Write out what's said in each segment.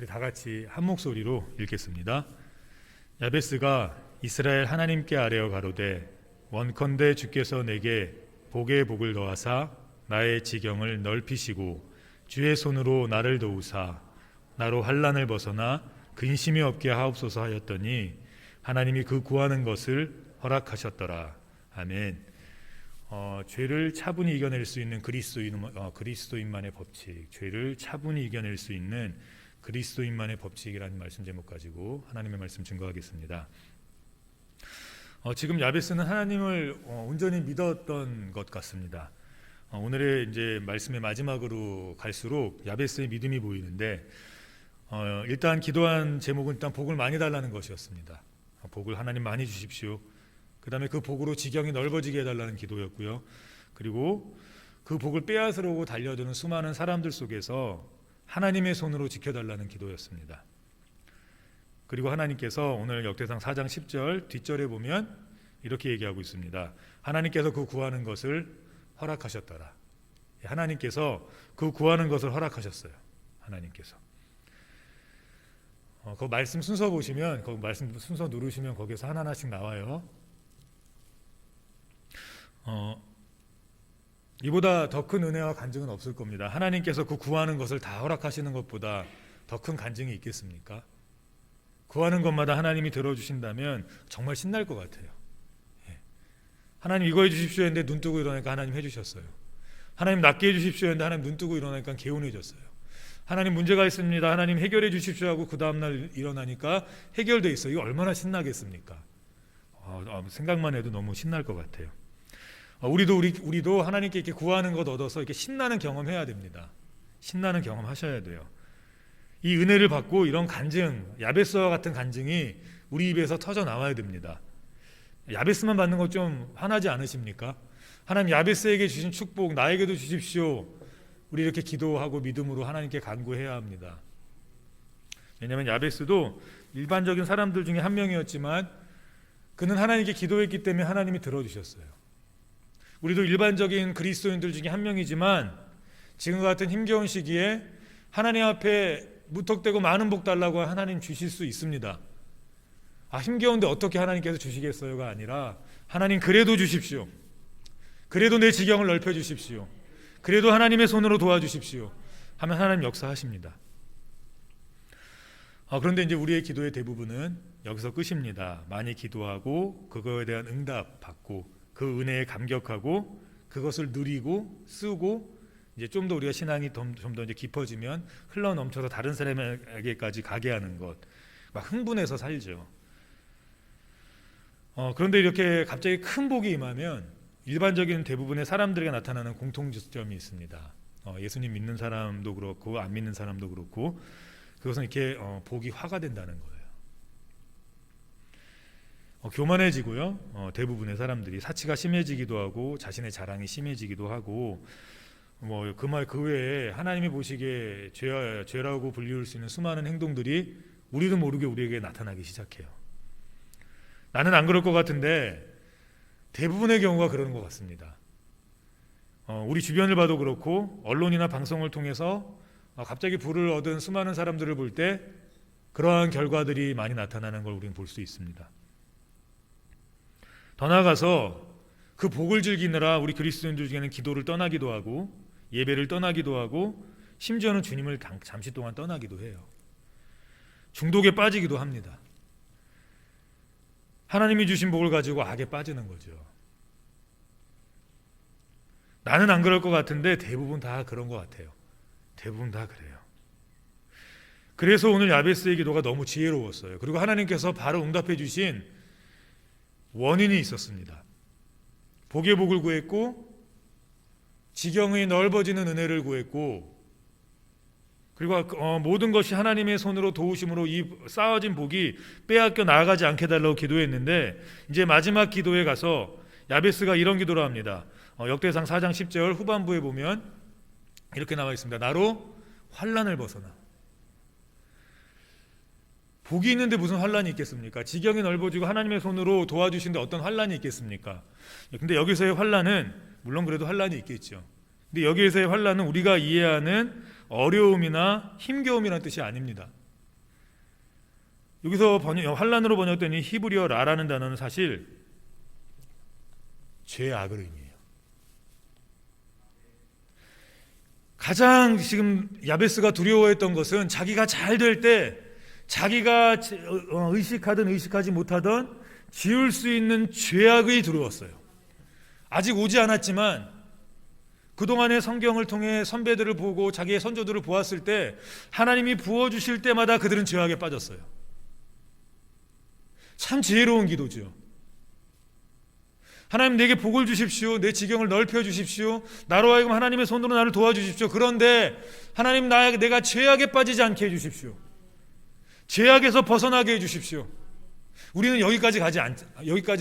우리 다 같이 한 목소리로 읽겠습니다. 야베스가 이스라엘 하나님께 아뢰어 가로되 원컨대 주께서 내게 복에 복을 더하사 나의 지경을 넓히시고 주의 손으로 나를 도우사 나로 환난을 벗어나 근심이 없게 하옵소서 하였더니 하나님이 그 구하는 것을 허락하셨더라. 아멘. 죄를 차분히 이겨낼 수 있는 그리스도인만의 법칙, 죄를 차분히 이겨낼 수 있는 그리스도인만의 법칙이라는 말씀 제목 가지고 하나님의 말씀 증거하겠습니다. 지금 야베스는 하나님을 온전히 믿었던 것 같습니다. 오늘의 이제 말씀의 마지막으로 갈수록 야베스의 믿음이 보이는데, 일단 기도한 제목은 일단 복을 많이 달라는 것이었습니다. 복을 하나님 많이 주십시오. 그 다음에 그 복으로 지경이 넓어지게 해달라는 기도였고요. 그리고 그 복을 빼앗으려고 달려드는 수많은 사람들 속에서 하나님의 손으로 지켜달라는 기도였습니다. 그리고 하나님께서 오늘 역대상 4장 10절 뒷절에 보면 이렇게 얘기하고 있습니다. 하나님께서 그 구하는 것을 허락하셨더라. 하나님께서 그 구하는 것을 허락하셨어요. 하나님께서. 그 말씀 순서 보시면, 그 말씀 순서 누르시면 거기서 하나하나씩 나와요. 이보다 더 큰 은혜와 간증은 없을 겁니다. 하나님께서 그 구하는 것을 다 허락하시는 것보다 더 큰 간증이 있겠습니까? 구하는 것마다 하나님이 들어주신다면 정말 신날 것 같아요. 하나님 이거 해주십시오 했는데 눈 뜨고 일어나니까 하나님 해주셨어요. 하나님 낫게 해주십시오 했는데 하나님 눈 뜨고 일어나니까 개운해졌어요. 하나님 문제가 있습니다. 하나님 해결해 주십시오 하고 그 다음날 일어나니까 해결돼 있어요. 이거 얼마나 신나겠습니까? 생각만 해도 너무 신날 것 같아요. 우리도 하나님께 이렇게 구하는 것 얻어서 이렇게 신나는 경험해야 됩니다. 신나는 경험 하셔야 돼요. 이 은혜를 받고 이런 간증, 야베스와 같은 간증이 우리 입에서 터져 나와야 됩니다. 야베스만 받는 것 좀 화나지 않으십니까? 하나님 야베스에게 주신 축복 나에게도 주십시오. 우리 이렇게 기도하고 믿음으로 하나님께 간구해야 합니다. 왜냐하면 야베스도 일반적인 사람들 중에 한 명이었지만 그는 하나님께 기도했기 때문에 하나님이 들어주셨어요. 우리도 일반적인 그리스도인들 중에 한 명이지만 지금과 같은 힘겨운 시기에 하나님 앞에 무턱대고 많은 복 달라고 하나님 주실 수 있습니다. 힘겨운데 어떻게 하나님께서 주시겠어요가 아니라 하나님 그래도 주십시오. 그래도 내 지경을 넓혀 주십시오. 그래도 하나님의 손으로 도와주십시오 하면 하나님 역사하십니다. 그런데 이제 우리의 기도의 대부분은 여기서 끝입니다. 많이 기도하고 그거에 대한 응답 받고 그 은혜에 감격하고 그것을 누리고 쓰고 이제 좀 더 우리가 신앙이 좀 더 이제 깊어지면 흘러 넘쳐서 다른 사람에게까지 가게 하는 것, 막 흥분해서 살죠. 그런데 이렇게 갑자기 큰 복이 임하면 일반적인 대부분의 사람들에게 나타나는 공통점이 있습니다. 예수님 믿는 사람도 그렇고 안 믿는 사람도 그렇고 그것은 이렇게 복이 화가 된다는 거예요. 교만해지고요. 대부분의 사람들이 사치가 심해지기도 하고 자신의 자랑이 심해지기도 하고 그 외에 하나님이 보시기에 죄라고 불리울 수 있는 수많은 행동들이 우리도 모르게 우리에게 나타나기 시작해요. 나는 안 그럴 것 같은데 대부분의 경우가 그러는 것 같습니다. 우리 주변을 봐도 그렇고 언론이나 방송을 통해서 갑자기 부를 얻은 수많은 사람들을 볼 때 그러한 결과들이 많이 나타나는 걸 우리는 볼 수 있습니다. 더 나아가서 그 복을 즐기느라 우리 그리스도인들 중에는 기도를 떠나기도 하고 예배를 떠나기도 하고 심지어는 주님을 잠시 동안 떠나기도 해요. 중독에 빠지기도 합니다. 하나님이 주신 복을 가지고 악에 빠지는 거죠. 나는 안 그럴 것 같은데 대부분 다 그런 것 같아요. 대부분 다 그래요. 그래서 오늘 야베스의 기도가 너무 지혜로웠어요. 그리고 하나님께서 바로 응답해 주신 원인이 있었습니다. 복의 복을 구했고 지경이 넓어지는 은혜를 구했고 그리고 모든 것이 하나님의 손으로 도우심으로 이 쌓아진 복이 빼앗겨 나아가지 않게 달라고 기도했는데 이제 마지막 기도에 가서 야베스가 이런 기도를 합니다. 역대상 4장 10절 후반부에 보면 이렇게 나와 있습니다. 나로 환난을 벗어나. 복이 있는데 무슨 환난이 있겠습니까? 지경이 넓어지고 하나님의 손으로 도와주시는데 어떤 환난이 있겠습니까? 근데 여기서의 환난은 물론 그래도 환난이 있겠죠. 근데 여기에서의 환난은 우리가 이해하는 어려움이나 힘겨움이라는 뜻이 아닙니다. 여기서 환란으로 번역된 이 히브리어 라라는 단어는 사실 죄악을 의미해요. 가장 지금 야베스가 두려워했던 것은 자기가 잘 될 때 자기가 의식하든 의식하지 못하든 지을 수 있는 죄악이 들어왔어요. 아직 오지 않았지만 그동안의 성경을 통해 선배들을 보고 자기의 선조들을 보았을 때 하나님이 부어주실 때마다 그들은 죄악에 빠졌어요. 참 지혜로운 기도죠. 하나님 내게 복을 주십시오. 내 지경을 넓혀 주십시오. 나로 하여금 하나님의 손으로 나를 도와주십시오. 그런데 하나님 내가 죄악에 빠지지 않게 해주십시오. 죄악에서 벗어나게 해주십시오. 우리는 여기까지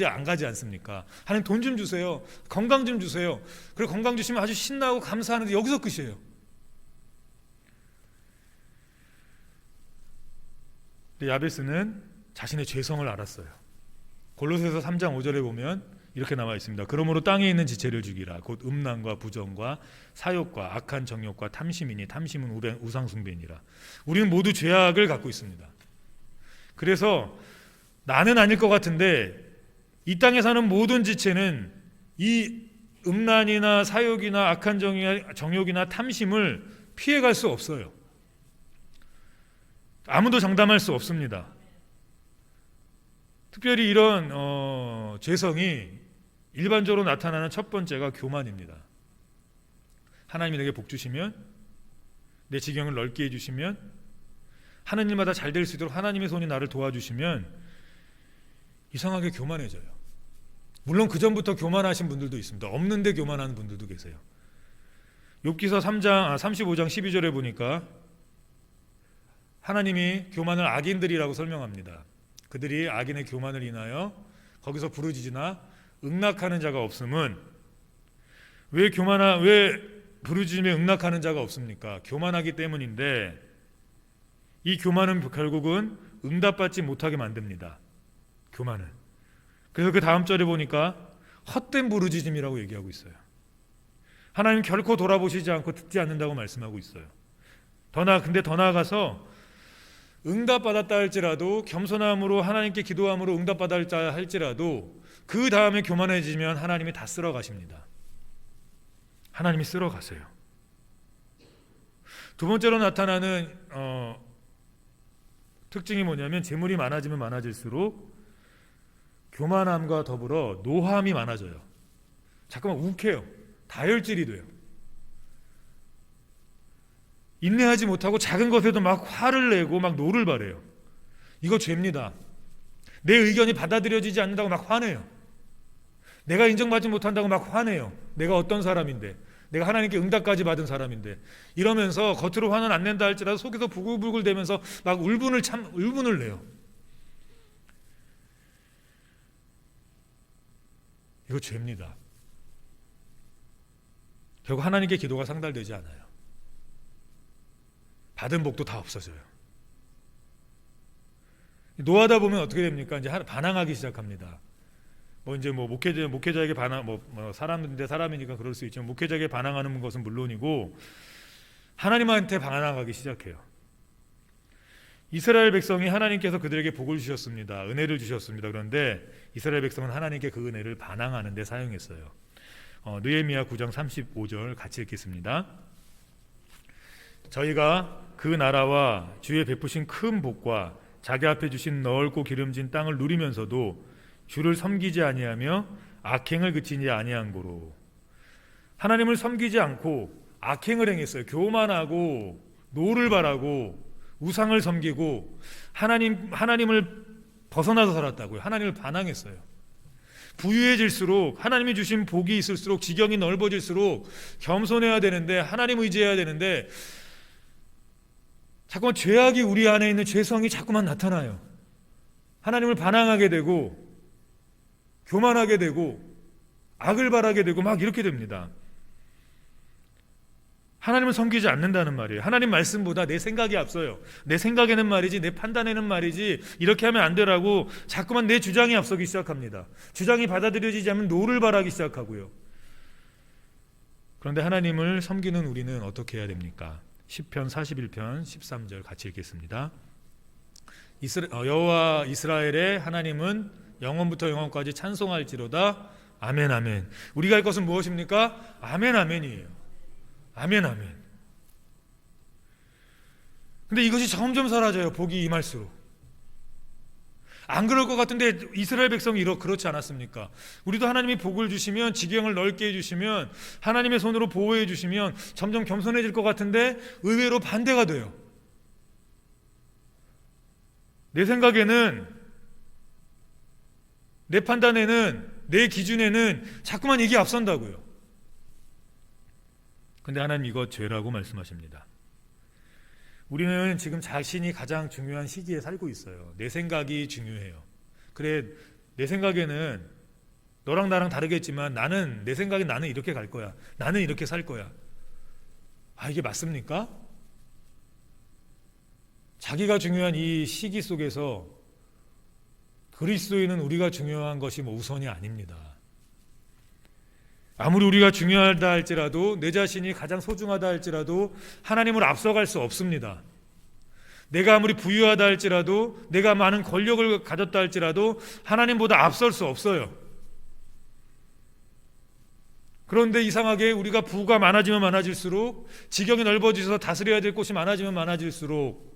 안 가지 않습니까? 하나님 돈 좀 주세요. 건강 좀 주세요. 그리고 건강 주시면 아주 신나고 감사하는데 여기서 끝이에요. 근데 야베스는 자신의 죄성을 알았어요. 골로새서 3장 5절에 보면 이렇게 나와 있습니다. 그러므로 땅에 있는 지체를 죽이라. 곧 음란과 부정과 사욕과 악한 정욕과 탐심이니 탐심은 우상숭배니라. 우리는 모두 죄악을 갖고 있습니다. 그래서 나는 아닐 것 같은데 이 땅에 사는 모든 지체는 이 음란이나 사욕이나 악한 정욕이나 탐심을 피해갈 수 없어요. 아무도 장담할 수 없습니다. 특별히 이런 죄성이 일반적으로 나타나는 첫 번째가 교만입니다. 하나님이 내게 복 주시면, 내 지경을 넓게 해주시면, 하는 일마다 잘 될 수 있도록 하나님의 손이 나를 도와주시면 이상하게 교만해져요. 물론 그 전부터 교만하신 분들도 있습니다. 없는데 교만하는 분들도 계세요. 욥기서 35장 12절에 보니까 하나님이 교만을 악인들이라고 설명합니다. 그들이 악인의 교만을 인하여 거기서 부르짖으나 응낙하는 자가 없음은, 왜 부르짖으며 응낙하는 자가 없습니까? 교만하기 때문인데, 이 교만은 결국은 응답받지 못하게 만듭니다. 교만은. 그래서 그 다음 절에 보니까 헛된 부르짖음이라고 얘기하고 있어요. 하나님 결코 돌아보시지 않고 듣지 않는다고 말씀하고 있어요. 근데 더 나아가서 응답받았다 할지라도, 겸손함으로 하나님께 기도함으로 응답받았다 할지라도 그 다음에 교만해지면 하나님이 다 쓸어 가십니다. 하나님이 쓸어 가세요. 두 번째로 나타나는 특징이 뭐냐면, 재물이 많아지면 많아질수록 교만함과 더불어 노함이 많아져요. 잠깐만 욱해요. 다혈질이 돼요. 인내하지 못하고 작은 것에도 막 화를 내고 막 노를 바래요. 이거 죄입니다. 내 의견이 받아들여지지 않는다고 막 화내요. 내가 인정받지 못한다고 막 화내요. 내가 어떤 사람인데, 내가 하나님께 응답까지 받은 사람인데, 이러면서 겉으로 화는 안 낸다 할지라도 속에서 부글부글 대면서 막 울분을 내요. 이거 죄입니다. 결국 하나님께 기도가 상달되지 않아요. 받은 복도 다 없어져요. 노하다 보면 어떻게 됩니까? 이제 반항하기 시작합니다. 목회자에게 사람인데 사람이니까 그럴 수 있지만, 목회자에게 반항하는 것은 물론이고 하나님한테 반항하기 시작해요. 이스라엘 백성이 하나님께서 그들에게 복을 주셨습니다. 은혜를 주셨습니다. 그런데 이스라엘 백성은 하나님께 그 은혜를 반항하는 데 사용했어요. 느헤미야 9장 35절 같이 읽겠습니다. 저희가 그 나라와 주의 베푸신 큰 복과 자기 앞에 주신 넓고 기름진 땅을 누리면서도 주를 섬기지 아니하며 악행을 그치지 아니한 고로. 하나님을 섬기지 않고 악행을 행했어요. 교만하고 노를 바라고 우상을 섬기고 하나님을 벗어나서 살았다고요. 하나님을 반항했어요. 부유해질수록, 하나님이 주신 복이 있을수록, 지경이 넓어질수록 겸손해야 되는데, 하나님 의지해야 되는데, 자꾸만 죄악이 우리 안에 있는 죄성이 자꾸만 나타나요. 하나님을 반항하게 되고 교만하게 되고 악을 바라게 되고 막 이렇게 됩니다. 하나님을 섬기지 않는다는 말이에요. 하나님 말씀보다 내 생각이 앞서요. 내 생각에는 말이지, 내 판단에는 말이지, 이렇게 하면 안 되라고 자꾸만 내 주장이 앞서기 시작합니다. 주장이 받아들여지지 않으면 노를 바라기 시작하고요. 그런데 하나님을 섬기는 우리는 어떻게 해야 됩니까? 시편 41편 13절 같이 읽겠습니다. 여호와 이스라엘의 하나님은 영원부터 영원까지 찬송할지로다. 아멘 아멘. 우리가 할 것은 무엇입니까? 아멘 아멘이에요. 아멘 아멘. 근데 이것이 점점 사라져요. 복이 임할수록. 안 그럴 것 같은데 이스라엘 백성이 그렇지 않았습니까? 우리도 하나님이 복을 주시면, 지경을 넓게 해주시면, 하나님의 손으로 보호해 주시면 점점 겸손해질 것 같은데 의외로 반대가 돼요. 내 생각에는, 내 판단에는, 내 기준에는 자꾸만 이게 앞선다고요. 근데 하나님 이거 죄라고 말씀하십니다. 우리는 지금 자신이 가장 중요한 시기에 살고 있어요. 내 생각이 중요해요. 그래, 내 생각에는 너랑 나랑 다르겠지만 내 생각에 나는 이렇게 갈 거야. 나는 이렇게 살 거야. 이게 맞습니까? 자기가 중요한 이 시기 속에서 그리스도인은 우리가 중요한 것이 우선이 아닙니다. 아무리 우리가 중요하다 할지라도, 내 자신이 가장 소중하다 할지라도 하나님을 앞서갈 수 없습니다. 내가 아무리 부유하다 할지라도, 내가 많은 권력을 가졌다 할지라도 하나님보다 앞설 수 없어요. 그런데 이상하게 우리가 부가 많아지면 많아질수록, 지경이 넓어져서 다스려야 될 곳이 많아지면 많아질수록,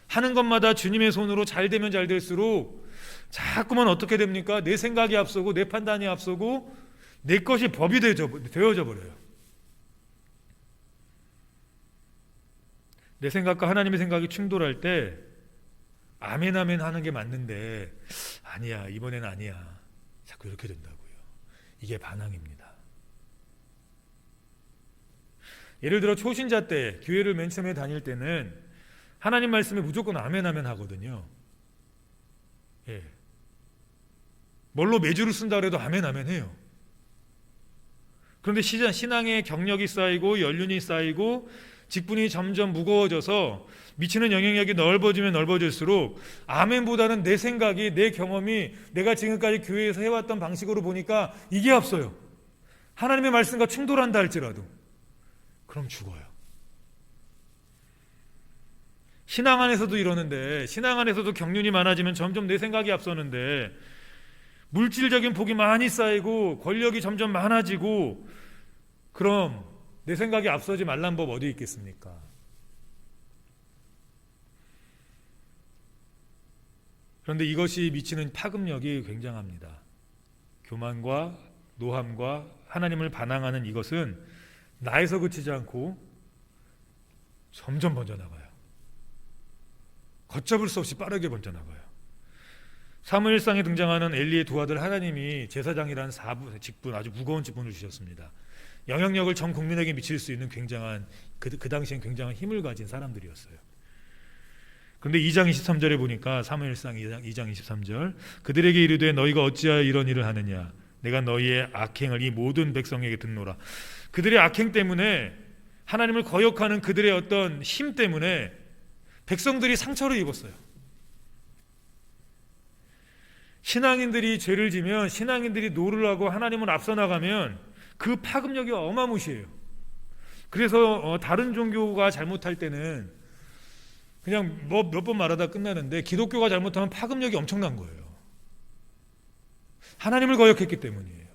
하는 것마다 주님의 손으로 잘 되면 잘 될수록 자꾸만 어떻게 됩니까? 내 생각이 앞서고, 내 판단이 앞서고, 내 것이 법이 되어져 버려요. 내 생각과 하나님의 생각이 충돌할 때 아멘 아멘 하는 게 맞는데, 아니야, 이번에는 아니야, 자꾸 이렇게 된다고요. 이게 반항입니다. 예를 들어 초신자 때, 교회를 맨 처음에 다닐 때는 하나님 말씀에 무조건 아멘 아멘 하거든요. 예. 뭘로 매주를 쓴다 그래도 아멘 아멘 해요. 그런데 신앙의 경력이 쌓이고 연륜이 쌓이고 직분이 점점 무거워져서 미치는 영향력이 넓어지면 넓어질수록 아멘보다는 내 생각이, 내 경험이, 내가 지금까지 교회에서 해왔던 방식으로 보니까 이게 앞서요. 하나님의 말씀과 충돌한다 할지라도. 그럼 죽어요. 신앙 안에서도 이러는데, 신앙 안에서도 경륜이 많아지면 점점 내 생각이 앞서는데, 물질적인 복이 많이 쌓이고 권력이 점점 많아지고, 그럼 내 생각이 앞서지 말란 법 어디 있겠습니까? 그런데 이것이 미치는 파급력이 굉장합니다. 교만과 노함과 하나님을 반항하는 이것은 나에서 그치지 않고 점점 번져나가요. 걷잡을 수 없이 빠르게 번져나가요. 사무엘상에 등장하는 엘리의 두 아들, 하나님이 제사장이라는 직분, 아주 무거운 직분을 주셨습니다. 영향력을 전 국민에게 미칠 수 있는 굉장한, 그 당시엔 굉장한 힘을 가진 사람들이었어요. 그런데 2장 23절에 보니까, 사무엘상 2장 23절, 그들에게 이르되 너희가 어찌하여 이런 일을 하느냐, 내가 너희의 악행을 이 모든 백성에게 듣노라. 그들의 악행 때문에, 하나님을 거역하는 그들의 어떤 힘 때문에 백성들이 상처를 입었어요. 신앙인들이 죄를 지면, 신앙인들이 노를 하고 하나님을 앞서 나가면 그 파급력이 어마무시해요. 그래서 다른 종교가 잘못할 때는 그냥 몇 번 말하다 끝나는데, 기독교가 잘못하면 파급력이 엄청난 거예요. 하나님을 거역했기 때문이에요.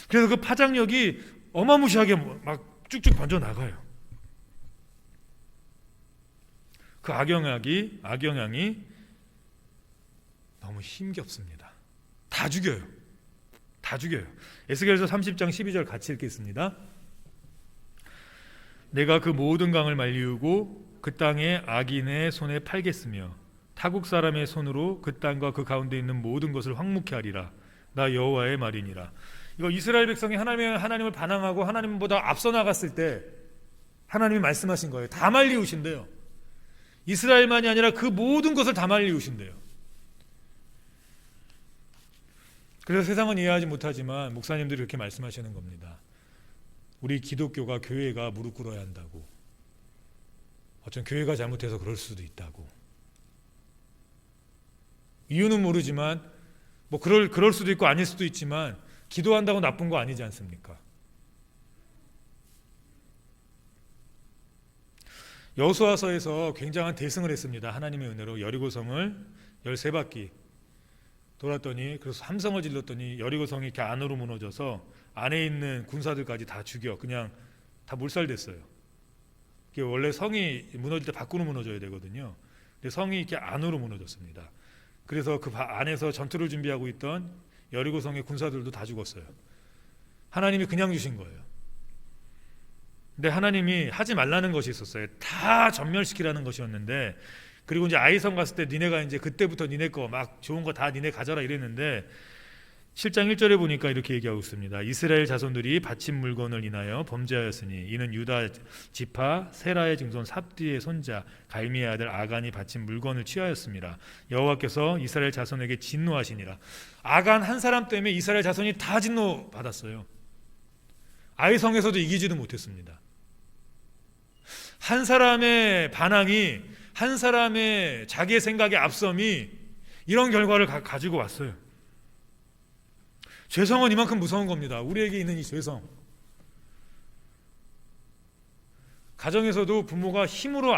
그래서 그 파장력이 어마무시하게 막 쭉쭉 번져나가요. 그 악영향이 너무 힘겹습니다. 다 죽여요. 에스겔서 30장 12절 같이 읽겠습니다. 내가 그 모든 강을 말리우고 그 땅에 악인의 손에 팔겠으며 타국 사람의 손으로 그 땅과 그 가운데 있는 모든 것을 황무케 하리라. 나 여호와의 말이니라. 이거 이스라엘 백성이 하나님을 반항하고 하나님보다 앞서 나갔을 때 하나님이 말씀하신 거예요. 다 말리우신대요. 이스라엘만이 아니라 그 모든 것을 다 말리우신대요. 그래서 세상은 이해하지 못하지만 목사님들이 그렇게 말씀하시는 겁니다. 우리 기독교가, 교회가 무릎 꿇어야 한다고. 어쩌면 교회가 잘못해서 그럴 수도 있다고. 이유는 모르지만 그럴 수도 있고 아닐 수도 있지만 기도한다고 나쁜 거 아니지 않습니까? 여호수아서에서 굉장한 대승을 했습니다. 하나님의 은혜로 여리고성을 13바퀴 돌았더니, 그래서 함성을 질렀더니 여리고성이 이렇게 안으로 무너져서 안에 있는 군사들까지 다 죽여 그냥 다 몰살됐어요. 이게 원래 성이 무너질 때 밖으로 무너져야 되거든요. 근데 성이 이렇게 안으로 무너졌습니다. 그래서 그 안에서 전투를 준비하고 있던 여리고성의 군사들도 다 죽었어요. 하나님이 그냥 주신 거예요. 근데 하나님이 하지 말라는 것이 있었어요. 다 전멸시키라는 것이었는데, 그리고 이제 아이성 갔을 때 니네가 이제 그때부터 니네 거 막 좋은 거 다 니네 가져라 이랬는데, 7장 1절에 보니까 이렇게 얘기하고 있습니다. 이스라엘 자손들이 바친 물건을 인하여 범죄하였으니 이는 유다 지파 세라의 증손 삽디의 손자 갈미의 아들 아간이 바친 물건을 취하였습니다. 여호와께서 이스라엘 자손에게 진노하시니라. 아간 한 사람 때문에 이스라엘 자손이 다 진노 받았어요. 아이성에서도 이기지도 못했습니다. 한 사람의 반항이, 한 사람의 자기의 생각의 앞섬이 이런 결과를 가지고 왔어요. 죄성은 이만큼 무서운 겁니다. 우리에게 있는 이 죄성. 가정에서도 부모가 힘으로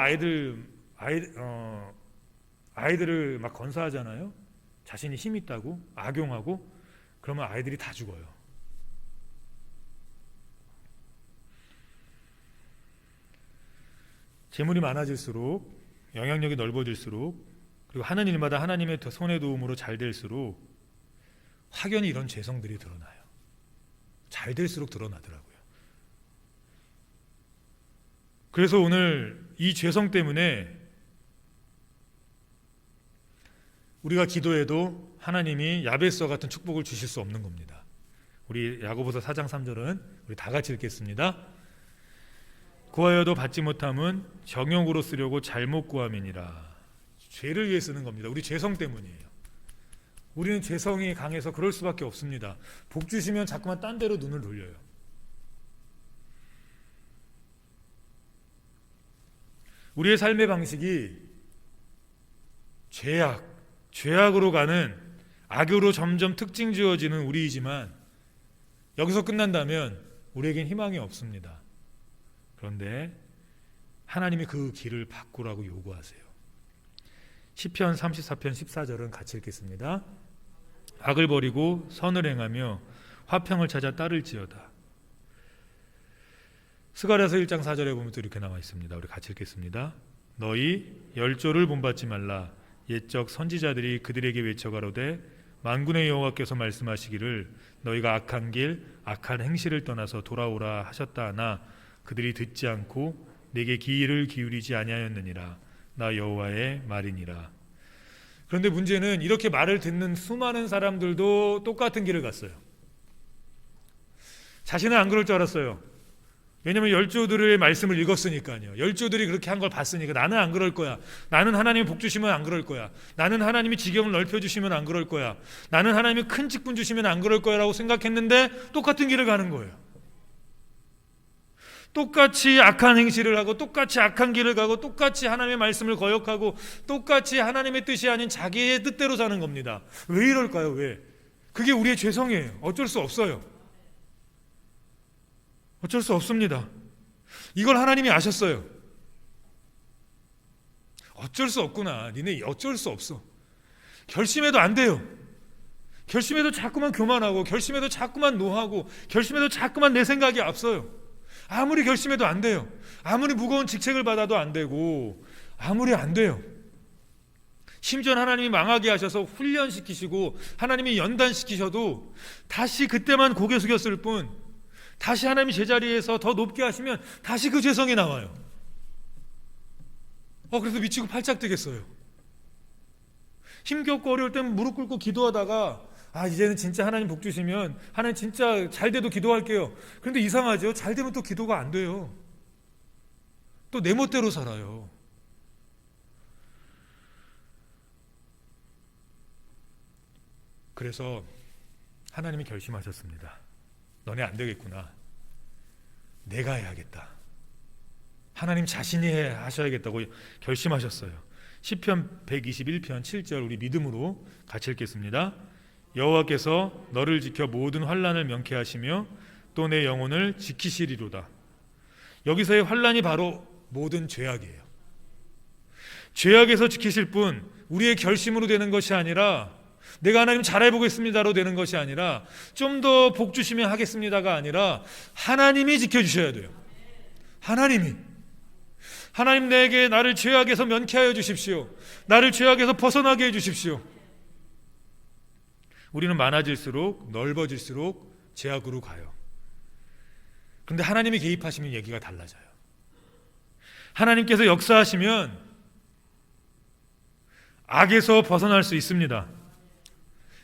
아이들을 막 건사하잖아요. 자신이 힘 있다고 악용하고, 그러면 아이들이 다 죽어요. 재물이 많아질수록, 영향력이 넓어질수록, 그리고 하는 일마다 하나님의 손의 도움으로 잘 될수록 확연히 이런 죄성들이 드러나요. 잘 될수록 드러나더라고요. 그래서 오늘 이 죄성 때문에 우리가 기도해도 하나님이 야베스와 같은 축복을 주실 수 없는 겁니다. 우리 야고보서 4장 3절은 우리 다 같이 읽겠습니다. 구하여도 받지 못함은 정욕으로 쓰려고 잘못 구함이니라. 죄를 위해 쓰는 겁니다. 우리 죄성 때문이에요. 우리는 죄성이 강해서 그럴 수밖에 없습니다. 복 주시면 자꾸만 딴 데로 눈을 돌려요. 우리의 삶의 방식이 죄악으로 가는, 악으로 점점 특징 지어지는 우리이지만, 여기서 끝난다면 우리에겐 희망이 없습니다. 그런데 하나님이 그 길을 바꾸라고 요구하세요. 시편 34편 14절은 같이 읽겠습니다. 악을 버리고 선을 행하며 화평을 찾아 따를지어다. 스가랴서 1장 4절에 보면 또 이렇게 나와 있습니다. 우리 같이 읽겠습니다. 너희 열조를 본받지 말라. 옛적 선지자들이 그들에게 외쳐가로되 만군의 여호와께서 말씀하시기를 너희가 악한 길 악한 행실을 떠나서 돌아오라 하셨다 하나 그들이 듣지 않고 내게 귀를 기울이지 아니하였느니라. 나 여호와의 말이니라. 그런데 문제는 이렇게 말을 듣는 수많은 사람들도 똑같은 길을 갔어요. 자신은 안 그럴 줄 알았어요. 왜냐하면 열조들의 말씀을 읽었으니까요. 열조들이 그렇게 한 걸 봤으니까 나는 안 그럴 거야. 나는 하나님이 복 주시면 안 그럴 거야. 나는 하나님이 지경을 넓혀주시면 안 그럴 거야. 나는 하나님이 큰 직분 주시면 안 그럴 거야 라고 생각했는데 똑같은 길을 가는 거예요. 똑같이 악한 행실을 하고 똑같이 악한 길을 가고 똑같이 하나님의 말씀을 거역하고 똑같이 하나님의 뜻이 아닌 자기의 뜻대로 사는 겁니다. 왜 이럴까요? 왜? 그게 우리의 죄성이에요. 어쩔 수 없어요. 어쩔 수 없습니다. 이걸 하나님이 아셨어요. 어쩔 수 없구나. 니네 어쩔 수 없어. 결심해도 안 돼요. 결심해도 자꾸만 교만하고 결심해도 자꾸만 노하고 결심해도 자꾸만 내 생각이 앞서요. 아무리 결심해도 안 돼요. 아무리 무거운 직책을 받아도 안 되고 아무리 안 돼요. 심지어 하나님이 망하게 하셔서 훈련시키시고 하나님이 연단시키셔도 다시 그때만 고개 숙였을 뿐 다시 하나님이 제자리에서 더 높게 하시면 다시 그 죄성이 나와요. 그래서 미치고 팔짝 뛰겠어요. 힘겹고 어려울 때는 무릎 꿇고 기도하다가 이제는 진짜 하나님 복 주시면 하나님 진짜 잘 돼도 기도할게요. 그런데 이상하죠. 잘 되면 또 기도가 안 돼요. 또 내 멋대로 살아요. 그래서 하나님이 결심하셨습니다. 너네 안 되겠구나. 내가 해야겠다. 하나님 자신이 하셔야겠다고 결심하셨어요. 시편 121편 7절 우리 믿음으로 같이 읽겠습니다. 여호와께서 너를 지켜 모든 환난을 명쾌하시며 또 내 영혼을 지키시리로다. 여기서의 환난이 바로 모든 죄악이에요. 죄악에서 지키실 뿐 우리의 결심으로 되는 것이 아니라, 내가 하나님 잘해보겠습니다로 되는 것이 아니라, 좀 더 복 주시면 하겠습니다가 아니라 하나님이 지켜주셔야 돼요. 하나님 내게 나를 죄악에서 면케하여 주십시오. 나를 죄악에서 벗어나게 해주십시오. 우리는 많아질수록, 넓어질수록 죄악으로 가요. 그런데 하나님이 개입하시면 얘기가 달라져요. 하나님께서 역사하시면 악에서 벗어날 수 있습니다.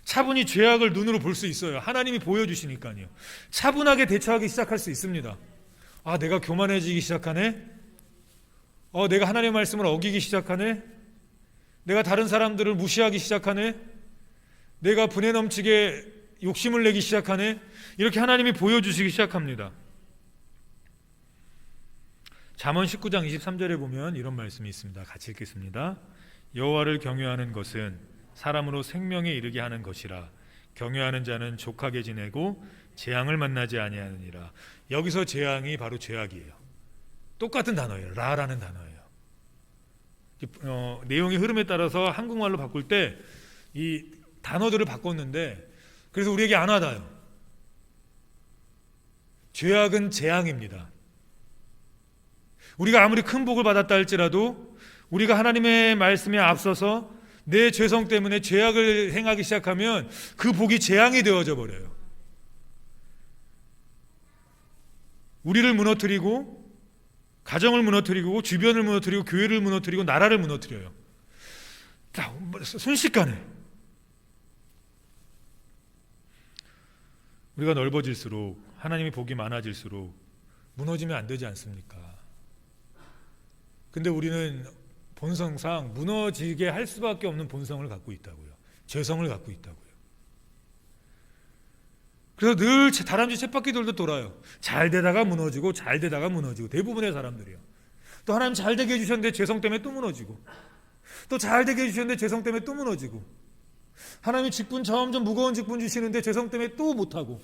차분히 죄악을 눈으로 볼 수 있어요. 하나님이 보여주시니까요. 차분하게 대처하기 시작할 수 있습니다. 아, 내가 교만해지기 시작하네? 내가 하나님의 말씀을 어기기 시작하네? 내가 다른 사람들을 무시하기 시작하네? 내가 분에 넘치게 욕심을 내기 시작하네? 이렇게 하나님이 보여주시기 시작합니다. 잠언 19장 23절에 보면 이런 말씀이 있습니다. 같이 읽겠습니다. 여호와를 경외하는 것은 사람으로 생명에 이르게 하는 것이라. 경외하는 자는 족하게 지내고 재앙을 만나지 아니하느니라. 여기서 재앙이 바로 죄악이에요. 똑같은 단어예요. 라라는 단어예요. 내용의 흐름에 따라서 한국말로 바꿀 때 이 단어들을 바꿨는데, 그래서 우리에게 안 와닿아요. 죄악은 재앙입니다. 우리가 아무리 큰 복을 받았다 할지라도 우리가 하나님의 말씀에 앞서서 내 죄성 때문에 죄악을 행하기 시작하면 그 복이 재앙이 되어져 버려요. 우리를 무너뜨리고, 가정을 무너뜨리고, 주변을 무너뜨리고, 교회를 무너뜨리고, 나라를 무너뜨려요. 순식간에. 우리가 넓어질수록, 하나님의 복이 많아질수록 무너지면 안 되지 않습니까? 근데 우리는 본성상 무너지게 할 수밖에 없는 본성을 갖고 있다고요. 죄성을 갖고 있다고요. 그래서 늘 다람쥐 쳇바퀴 돌도 돌아요. 잘 되다가 무너지고, 잘 되다가 무너지고, 대부분의 사람들이요. 또 하나님 잘 되게 해주셨는데 죄성 때문에 또 무너지고, 또 잘 되게 해주셨는데 죄성 때문에 또 무너지고, 하나님이 직분 점점 무거운 직분 주시는데 죄성 때문에 또 못하고,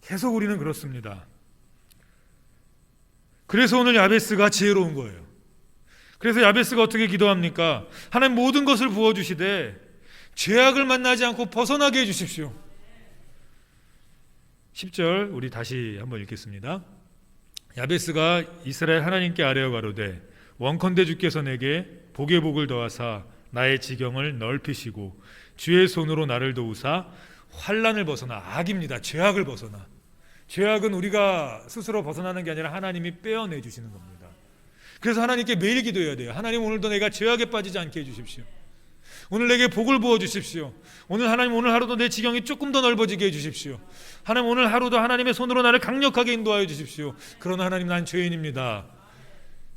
계속 우리는 그렇습니다. 그래서 오늘 야베스가 지혜로운 거예요. 그래서 야베스가 어떻게 기도합니까? 하나님 모든 것을 부어주시되 죄악을 만나지 않고 벗어나게 해주십시오. 10절 우리 다시 한번 읽겠습니다. 야베스가 이스라엘 하나님께 아뢰어 가로되 원컨대 주께서 내게 복의 복을 더하사 나의 지경을 넓히시고 주의 손으로 나를 도우사 환난을 벗어나. 악입니다. 죄악을 벗어나. 죄악은 우리가 스스로 벗어나는 게 아니라 하나님이 빼어내 주시는 겁니다. 그래서 하나님께 매일 기도해야 돼요. 하나님, 오늘도 내가 죄악에 빠지지 않게 해주십시오. 오늘 내게 복을 부어 주십시오. 하나님, 오늘 하루도 내 지경이 조금 더 넓어지게 해주십시오. 하나님, 오늘 하루도 하나님의 손으로 나를 강력하게 인도하여 주십시오. 그러나 하나님, 난 죄인입니다.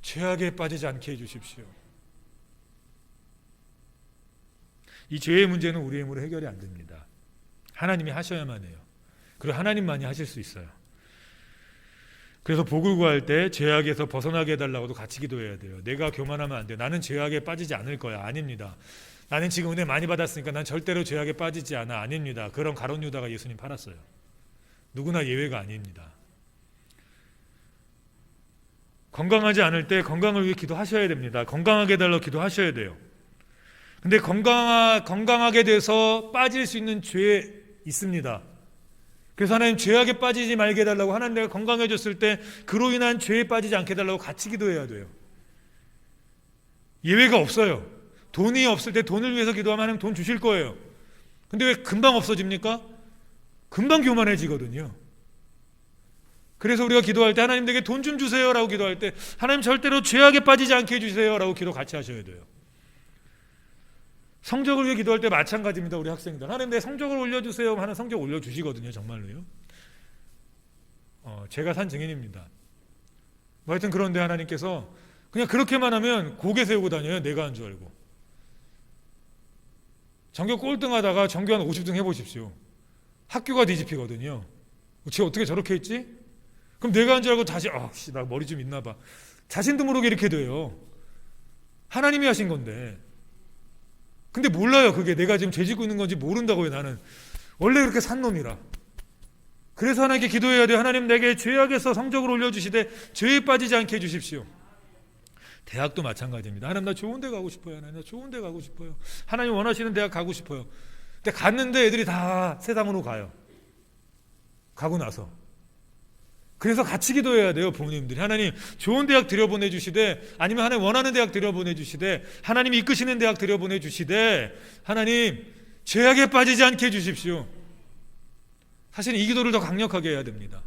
죄악에 빠지지 않게 해주십시오. 이 죄의 문제는 우리의 힘으로 해결이 안 됩니다. 하나님이 하셔야만 해요. 그리고 하나님만이 하실 수 있어요. 그래서 복을 구할 때 죄악에서 벗어나게 해달라고도 같이 기도해야 돼요. 내가 교만하면 안 돼요. 나는 죄악에 빠지지 않을 거야. 아닙니다. 나는 지금 은혜 많이 받았으니까 난 절대로 죄악에 빠지지 않아. 아닙니다. 그런 가룟 유다가 예수님 팔았어요. 누구나 예외가 아닙니다. 건강하지 않을 때 건강을 위해 기도하셔야 됩니다. 건강하게 해달라고 기도하셔야 돼요. 근데 건강하게 돼서 빠질 수 있는 죄 있습니다. 그래서 하나님, 죄악에 빠지지 말게 해달라고, 하나님 내가 건강해졌을 때 그로 인한 죄에 빠지지 않게 해달라고 같이 기도해야 돼요. 예외가 없어요. 돈이 없을 때 돈을 위해서 기도하면 하나님 돈 주실 거예요. 근데 왜 금방 없어집니까? 금방 교만해지거든요. 그래서 우리가 기도할 때 하나님 내게 돈 좀 주세요 라고 기도할 때 하나님 절대로 죄악에 빠지지 않게 해주세요 라고 기도 같이 하셔야 돼요. 성적을 위해 기도할 때 마찬가지입니다. 우리 학생들, 하나님 내 성적을 올려주세요 하는 성적 올려주시거든요. 정말로요. 제가 산 증인입니다. 하여튼 그런데 하나님께서 그냥 그렇게만 하면 고개 세우고 다녀요. 내가 한 줄 알고. 전교 꼴등하다가 전교 한 50등 해보십시오. 학교가 뒤집히거든요. 쟤 어떻게 저렇게 했지? 그럼 내가 한 줄 알고 다시 나 머리 좀 있나 봐. 자신도 모르게 이렇게 돼요. 하나님이 하신 건데. 근데 몰라요. 그게 내가 지금 죄짓고 있는 건지 모른다고요. 나는 원래 그렇게 산 놈이라. 그래서 하나님께 기도해야 돼요. 하나님 내게 죄악에서 성적을 올려주시되 죄에 빠지지 않게 해주십시오. 대학도 마찬가지입니다. 하나님 나 좋은 데 가고 싶어요. 하나님 나 좋은 데 가고 싶어요. 하나님 원하시는 대학 가고 싶어요. 근데 갔는데 애들이 다 세상으로 가요. 가고 나서 그래서 같이 기도해야 돼요. 부모님들이 하나님 좋은 대학 들여보내주시되, 아니면 하나님 원하는 대학 들여보내주시되, 하나님이 이끄시는 대학 들여보내주시되, 하나님 죄악에 빠지지 않게 해주십시오. 사실은 이 기도를 더 강력하게 해야 됩니다.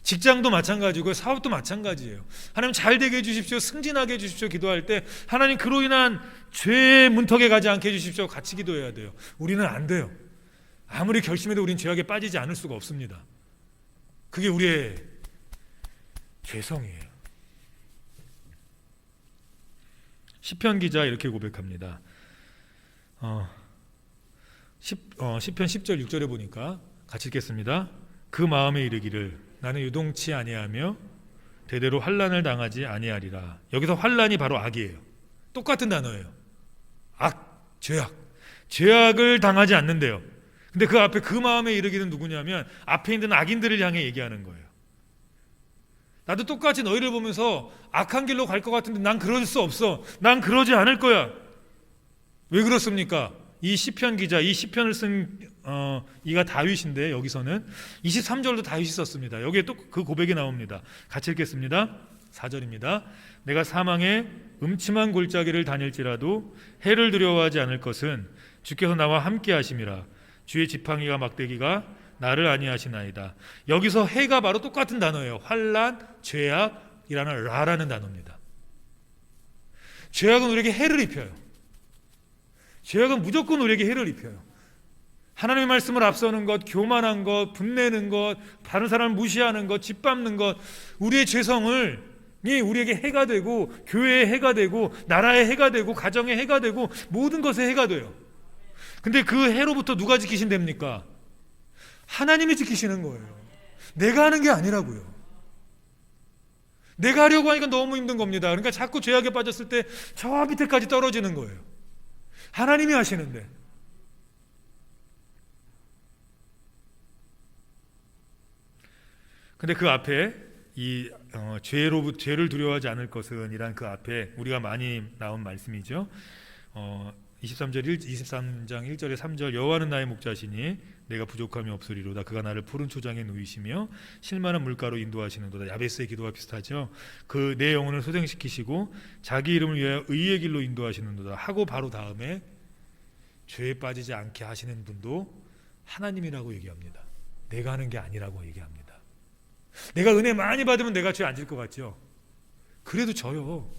직장도 마찬가지고 사업도 마찬가지예요. 하나님 잘 되게 해주십시오, 승진하게 해주십시오 기도할 때 하나님 그로 인한 죄의 문턱에 가지 않게 해주십시오 같이 기도해야 돼요. 우리는 안 돼요. 아무리 결심해도 우리는 죄악에 빠지지 않을 수가 없습니다. 그게 우리의 죄성이에요. 시편 기자 이렇게 고백합니다. 시편 10절 6절에 보니까 같이 읽겠습니다. 그 마음에 이르기를 나는 유동치 아니하며 대대로 환난을 당하지 아니하리라. 여기서 환난이 바로 악이에요. 똑같은 단어예요. 악, 죄악. 죄악을 당하지 않는데요. 근데 그 앞에 그 마음에 이르기는 누구냐면 앞에 있는 악인들을 향해 얘기하는 거예요. 나도 똑같이 너희를 보면서 악한 길로 갈 것 같은데 난 그럴 수 없어. 난 그러지 않을 거야. 왜 그렇습니까? 이 시편 기자, 이 시편을 쓴 이가 다윗인데 여기서는 23절도 다윗이 썼습니다. 여기에 또 그 고백이 나옵니다. 같이 읽겠습니다. 4절입니다. 내가 사망의 음침한 골짜기를 다닐지라도 해를 두려워하지 않을 것은 주께서 나와 함께 하심이라. 주의 지팡이가 막대기가 나를 아니하시나이다. 여기서 해가 바로 똑같은 단어예요. 환난, 죄악이라는 라라는 단어입니다. 죄악은 우리에게 해를 입혀요. 죄악은 무조건 우리에게 해를 입혀요. 하나님의 말씀을 앞서는 것, 교만한 것, 분내는 것, 다른 사람을 무시하는 것, 짓밟는 것, 우리의 죄성을 우리에게 해가 되고, 교회의 해가 되고, 나라의 해가 되고, 가정의 해가 되고, 모든 것의 해가 돼요. 근데 그 해로부터 누가 지키신답니까? 하나님이 지키시는 거예요. 내가 하는 게 아니라고요. 내가 하려고 하니까 너무 힘든 겁니다. 그러니까 자꾸 죄악에 빠졌을 때 저 밑에까지 떨어지는 거예요. 하나님이 하시는데. 근데 그 앞에 이 죄를 두려워하지 않을 것은 이란 그 앞에 우리가 많이 나온 말씀이죠. 23장 1절에 3절 여호와는 나의 목자시니 내가 부족함이 없으리로다. 그가 나를 푸른 초장에 누이시며 실만한 물가로 인도하시는도다. 야베스의 기도와 비슷하죠. 그 내 영혼을 소생시키시고 자기 이름을 위하여 의의 길로 인도하시는도다 하고 바로 다음에 죄에 빠지지 않게 하시는 분도 하나님이라고 얘기합니다. 내가 하는 게 아니라고 얘기합니다. 내가 은혜 많이 받으면 내가 죄 안 질 것 같죠? 그래도 져요.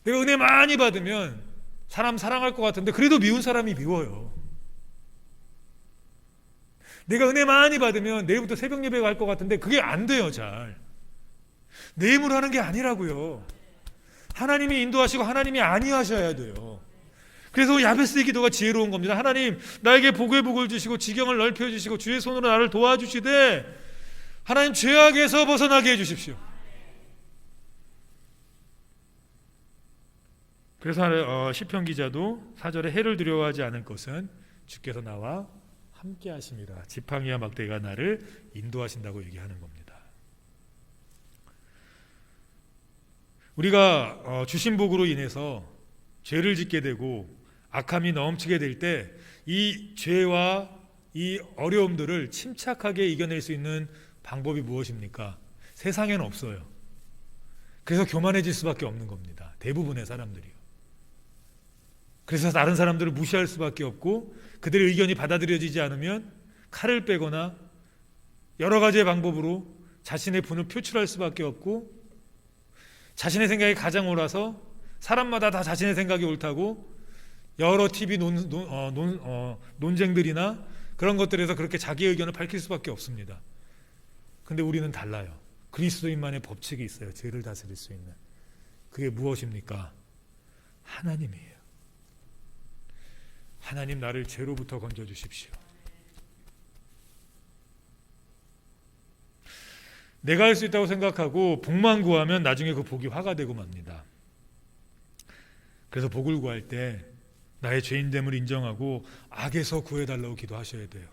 내가 은혜 많이 받으면 사람 사랑할 것 같은데 그래도 미운 사람이 미워요. 내가 은혜 많이 받으면 내일부터 새벽 예배 갈 것 같은데 그게 안 돼요. 잘 내 힘으로 하는 게 아니라고요. 하나님이 인도하시고 하나님이 아니하셔야 돼요. 그래서 야베스의 기도가 지혜로운 겁니다. 하나님 나에게 복의 복을 주시고 지경을 넓혀주시고 주의 손으로 나를 도와주시되 하나님 죄악에서 벗어나게 해주십시오. 그래서 시편 기자도 4절에 해를 두려워하지 않을 것은 주께서 나와 함께 하심이라. 지팡이와 막대기가 나를 인도하신다고 얘기하는 겁니다. 우리가 주신 복으로 인해서 죄를 짓게 되고 악함이 넘치게 될 때 이 죄와 이 어려움들을 침착하게 이겨낼 수 있는 방법이 무엇입니까? 세상에는 없어요. 그래서 교만해질 수밖에 없는 겁니다. 대부분의 사람들이요. 그래서 다른 사람들을 무시할 수밖에 없고 그들의 의견이 받아들여지지 않으면 칼을 빼거나 여러 가지의 방법으로 자신의 분을 표출할 수밖에 없고 자신의 생각이 가장 옳아서 사람마다 다 자신의 생각이 옳다고 여러 TV 논쟁들이나 그런 것들에서 그렇게 자기 의견을 밝힐 수밖에 없습니다. 근데 우리는 달라요. 그리스도인만의 법칙이 있어요. 죄를 다스릴 수 있는. 그게 무엇입니까? 하나님이에요. 하나님 나를 죄로부터 건져주십시오. 내가 할 수 있다고 생각하고 복만 구하면 나중에 그 복이 화가 되고 맙니다. 그래서 복을 구할 때 나의 죄인됨을 인정하고 악에서 구해달라고 기도하셔야 돼요.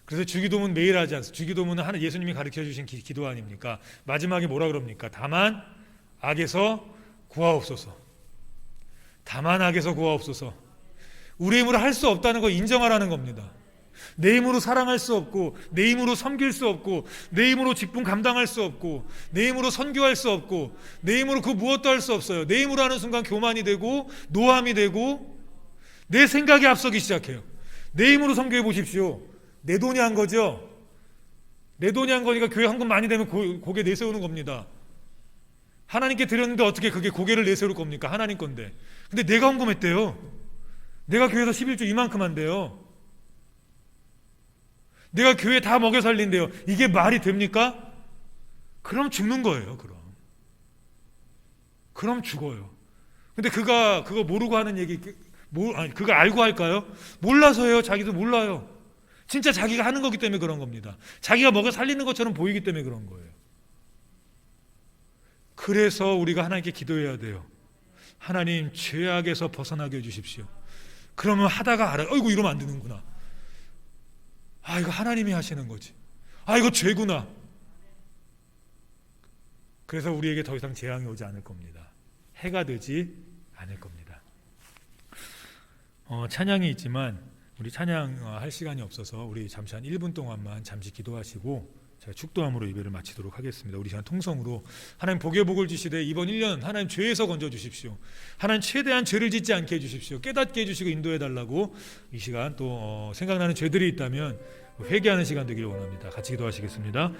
그래서 주기도문 매일 하지 않습니까? 주기도문은 예수님이 가르쳐 주신 기도 아닙니까? 마지막에 뭐라 그럽니까? 다만 악에서 구하옵소서. 다만 악에서 구하옵소서. 우리 힘으로 할 수 없다는 거 인정하라는 겁니다. 내 힘으로 사랑할 수 없고, 내 힘으로 섬길 수 없고, 내 힘으로 직분 감당할 수 없고, 내 힘으로 선교할 수 없고, 내 힘으로 그 무엇도 할 수 없어요. 내 힘으로 하는 순간 교만이 되고 노함이 되고 내 생각이 앞서기 시작해요. 내 힘으로 섬겨해 보십시오. 내 돈이 한 거죠. 내 돈이 한 거니까 교회 헌금 많이 되면 고개 내세우는 겁니다. 하나님께 드렸는데 어떻게 그게 고개를 내세울 겁니까? 하나님 건데. 근데 내가 헌금했대요. 내가 교회에서 11조 이만큼 한대요. 내가 교회 다 먹여 살린대요. 이게 말이 됩니까? 그럼 죽는 거예요. 그럼 죽어요. 근데 그거 모르고 하는 얘기, 그거 알고 할까요? 몰라서요. 자기도 몰라요. 진짜 자기가 하는 거기 때문에 그런 겁니다. 자기가 먹여 살리는 것처럼 보이기 때문에 그런 거예요. 그래서 우리가 하나님께 기도해야 돼요. 하나님, 죄악에서 벗어나게 해주십시오. 그러면 하다가 알아요. 어이구, 이러면 안 되는구나. 아, 이거 하나님이 하시는 거지. 아, 이거 죄구나. 그래서 우리에게 더 이상 재앙이 오지 않을 겁니다. 해가 되지 않을 겁니다. 찬양이 있지만 우리 찬양할 시간이 없어서 우리 잠시 한 1분 동안만 잠시 기도하시고 제가 축도함으로 예배를 마치도록 하겠습니다. 우리 시간 통성으로 하나님 복의 복을 주시되 이번 1년 하나님 죄에서 건져 주십시오. 하나님 최대한 죄를 짓지 않게 해주십시오. 깨닫게 해주시고 인도해 달라고 이 시간 또 생각나는 죄들이 있다면 회개하는 시간 되기를 원합니다. 같이 기도하시겠습니다.